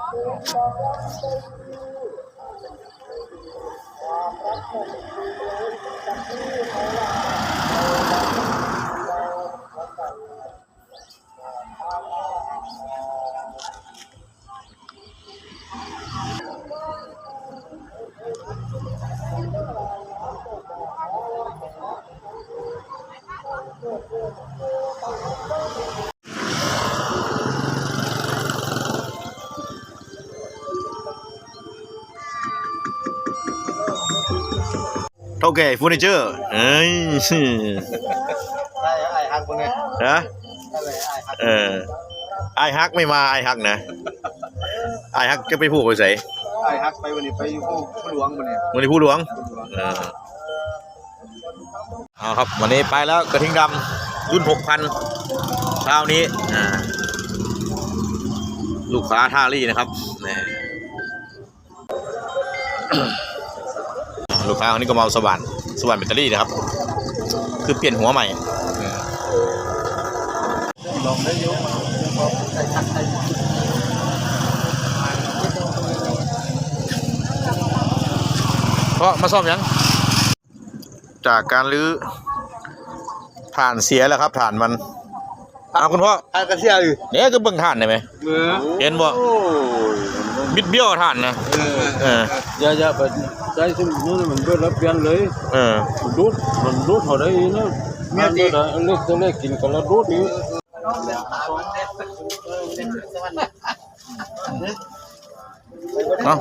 เท่าแก่เฟอร์นิเจอร์เอ้ยไอ้ฮักคนนี้นะไอฮักไม่มาไอฮักนะไอฮักจะไปพูดไปใส่ไอ้ฮักไปวันนี้ไปอยู่ผู้หลวงวันนี้ผู้หลวงเอาครับวันนี้ไปแล้วกระทิงดำรุ่น 6,000 เช้านี้ลูกค้าท่ารี่นะครับลูกค้าคนนี้ก็มาสว่านแบตเตอรี่นะครับคือเปลี่ยนหัวใหม่ลองได้เยอะใส่ทักใส่เพราะมาซ่อมยังจากการรื้อถ่านเสียแล้วครับถ่านมันคุณพ่อถ่านกระเทียมอยู่เนี่ยก็เบิ่งถ่านได้ไหมเห็นบ่บิดเบี้ยวถ่านนะอย่าไปใจซึ่งนู้นมันเบิดรับเปลี่ยนเลยมันดูดเขาได้นะเมียดีเล็กกินกันแล้วดูดอยู่เอา